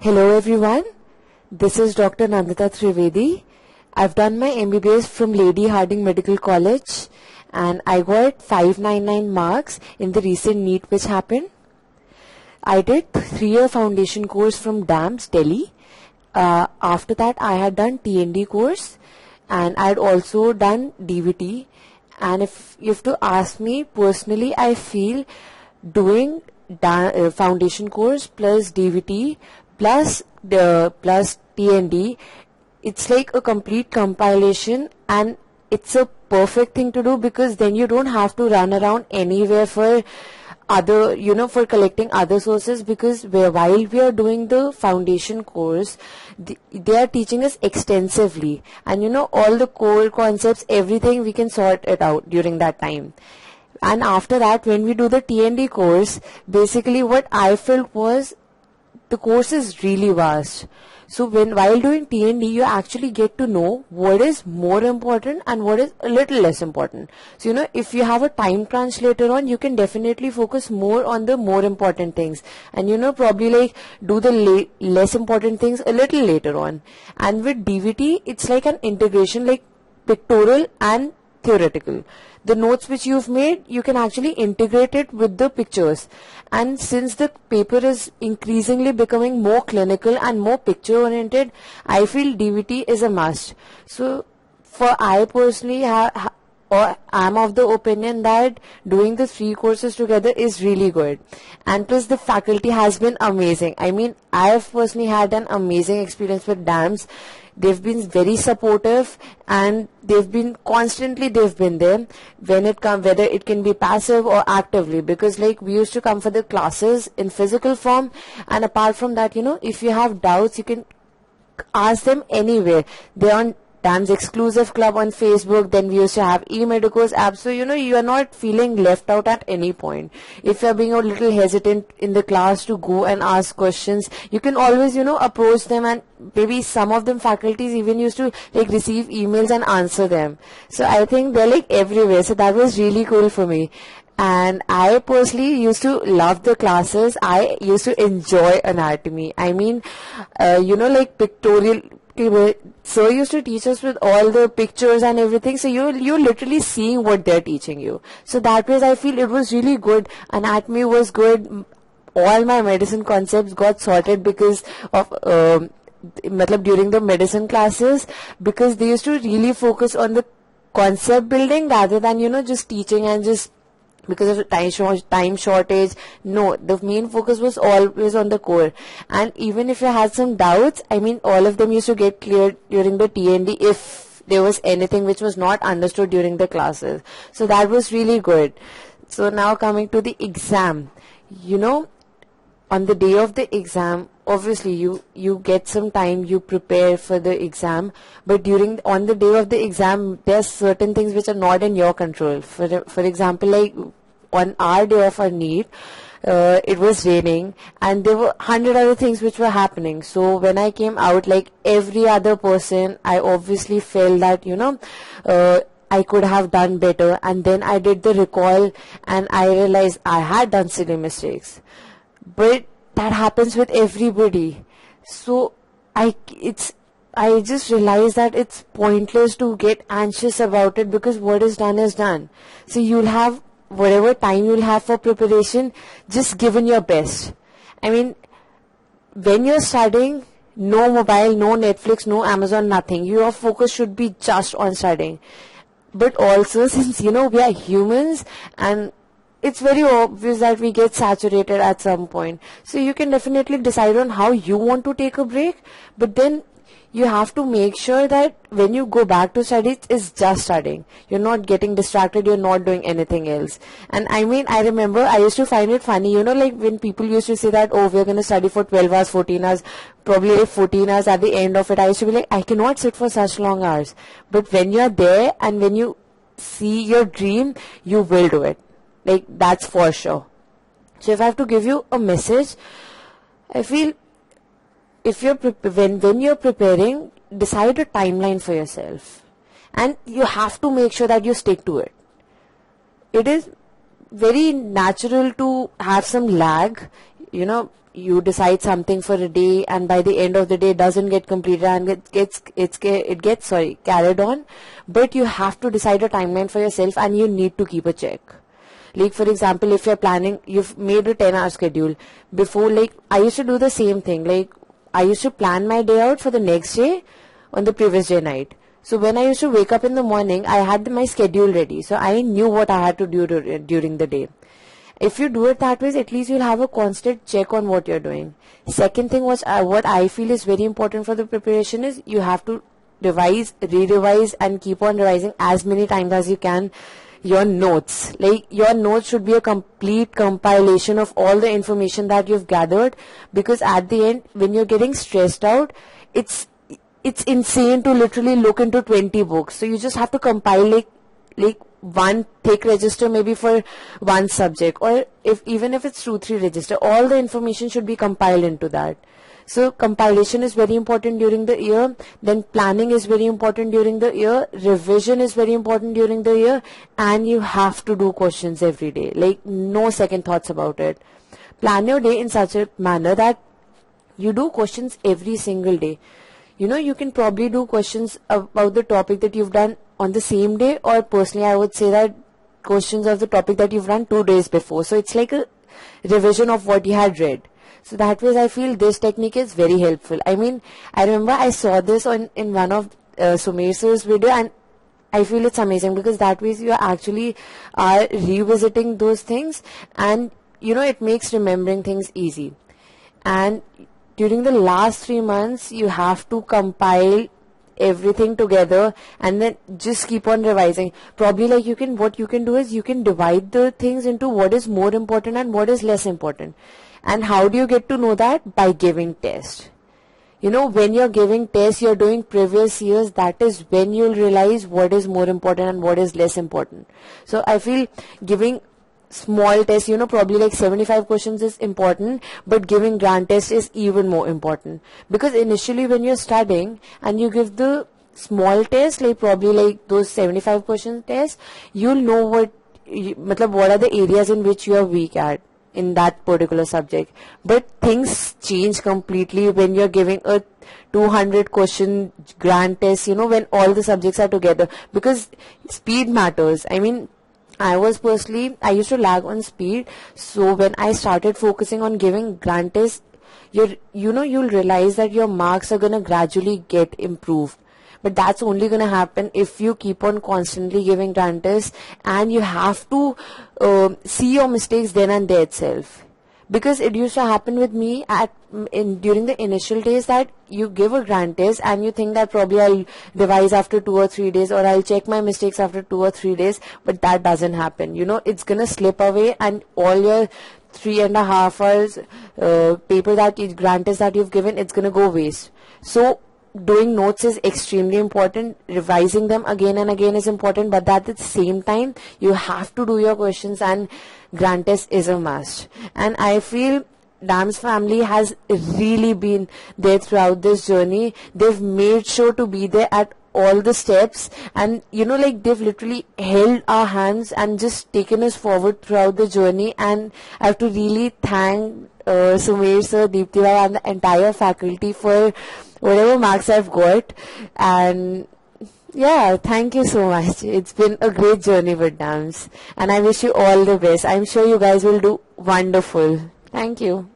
Hello everyone, this is Dr. Nandita Trivedi. I've done my MBBS from Lady Hardinge Medical College and I got 599 marks in the recent NEET which happened. I did 3-year foundation course from DAMS, Delhi. After that I had done TND course and I had also done DVT. And if you have to ask me personally, I feel doing foundation course plus DVT plus TND, it's like a complete compilation and it's a perfect thing to do because then you don't have to run around anywhere for other, for collecting other sources, because while we are doing the foundation course, they are teaching us extensively and all the core concepts, everything we can sort it out during that time. And after that, when we do the TND course, basically what I felt was the course is really vast. So while doing TND, you actually get to know what is more important and what is a little less important. So, if you have a time crunch later on, you can definitely focus more on the more important things. And, probably like do the less important things a little later on. And with DVT, it's like an integration, like pictorial and theoretical. The notes which you've made, you can actually integrate it with the pictures. And since the paper is increasingly becoming more clinical and more picture oriented, I feel DVT is a must. So I personally I'm of the opinion that doing the 3 courses together is really good. And plus the faculty has been amazing. I mean, I have personally had an amazing experience with DAMS. They've been very supportive and they've been there when it comes, whether it can be passive or actively, because like we used to come for the classes in physical form, and apart from that, if you have doubts, you can ask them anywhere. They're on DAMS exclusive club on Facebook. Then we used to have eMedicos app. So, you are not feeling left out at any point. If you're being a little hesitant in the class to go and ask questions, you can always, approach them, and maybe some of them faculties even used to like receive emails and answer them. So I think they're like everywhere. So that was really cool for me. And I personally used to love the classes. I used to enjoy anatomy. I mean, like pictorial. So used to teach us with all the pictures and everything. So you're literally seeing what they're teaching you. So that way I feel it was really good. Anatomy was good. All my medicine concepts got sorted because of during the medicine classes, because they used to really focus on the concept building rather than just teaching and just because of time shortage. No, the main focus was always on the core. And even if you had some doubts, I mean, all of them used to get cleared during the TND if there was anything which was not understood during the classes. So that was really good. So now coming to the exam, on the day of the exam, obviously you get some time, you prepare for the exam, but on the day of the exam, there's certain things which are not in your control. For example, like on our day of our NEET, it was raining and there were 100 other things which were happening. So when I came out, like every other person, I obviously felt that I could have done better. And then I did the recall and I realized I had done silly mistakes. But that happens with everybody. So I just realized that it's pointless to get anxious about it, because what is done is done. So you'll have whatever time you'll have for preparation, just given your best. I mean, when you're studying, no mobile, no Netflix, no Amazon, nothing. Your focus should be just on studying. But also, since we are humans and it's very obvious that we get saturated at some point. So you can definitely decide on how you want to take a break, but then you have to make sure that when you go back to study, it's just studying. You're not getting distracted, you're not doing anything else. And I mean, I remember I used to find it funny, like when people used to say that, oh, we're going to study for 12 hours, 14 hours, probably like 14 hours at the end of it. I used to be like, I cannot sit for such long hours. But when you're there and when you see your dream, you will do it. Like, that's for sure. So if I have to give you a message, I feel if when you're preparing, decide a timeline for yourself. And you have to make sure that you stick to it. It is very natural to have some lag, you decide something for a day, and by the end of the day it doesn't get completed and it gets carried on. But you have to decide a timeline for yourself, and you need to keep a check. Like for example, if you're planning, you've made a 10-hour schedule before. Like I used to do the same thing. Like I used to plan my day out for the next day on the previous day night. So when I used to wake up in the morning, I had my schedule ready, so I knew what I had to do during the day. If you do it that way, at least you'll have a constant check on what you're doing. Second thing was, what I feel is very important for the preparation is you have to revise, re-revise, and keep on revising as many times as you can your notes. Like your notes should be a complete compilation of all the information that you've gathered, because at the end, when you're getting stressed out, it's insane to literally look into 20 books. So you just have to compile like one thick register maybe for one subject, or even if it's 2-3 register, all the information should be compiled into that. So compilation is very important during the year, then planning is very important during the year, revision is very important during the year, and you have to do questions every day, like no second thoughts about it. Plan your day in such a manner that you do questions every single day. You know, you can probably do questions about the topic that you've done on the same day, or personally I would say that questions of the topic that you've done 2 days before. So it's like a revision of what you had read. So that way I feel this technique is very helpful. I mean, I remember I saw this in one of Sumer sir's video, and I feel it's amazing, because that way you actually are revisiting those things, and you know, it makes remembering things easy. And during the last 3 months, you have to compile everything together and then just keep on revising. Probably like what you can do is you can divide the things into what is more important and what is less important. And how do you get to know that? By giving tests. You know, when you're giving tests, you're doing previous years, that is when you'll realize what is more important and what is less important. So I feel giving small tests, you know, probably like 75 questions is important, but giving grand test is even more important, because initially when you're studying and you give the small test, like probably like those 75 question tests, you'll know what are the areas in which you are weak at in that particular subject. But things change completely when you're giving a 200 question grand test, you know, when all the subjects are together, because speed matters. I mean, I used to lag on speed. So when I started focusing on giving grand tests, you'll realize that your marks are going to gradually get improved. But that's only going to happen if you keep on constantly giving grand tests, and you have to see your mistakes then and there itself. Because it used to happen with me during the initial days that you give a grand test and you think that probably I'll revise after 2 or 3 days, or I'll check my mistakes after 2 or 3 days, but that doesn't happen. You know, it's gonna slip away, and all your 3.5 hours grand test that you've given, it's gonna go waste. So doing notes is extremely important. Revising them again and again is important, but at the same time you have to do your questions, and grand test is a must. And I feel DAMS family has really been there throughout this journey. They've made sure to be there at all the steps, and you know, like they've literally held our hands and just taken us forward throughout the journey. And I have to really thank Sumer sir, Deepti bhai, and the entire faculty for whatever marks I've got. And yeah, thank you so much. It's been a great journey with DAMS, and I wish you all the best. I'm sure you guys will do wonderful. Thank you.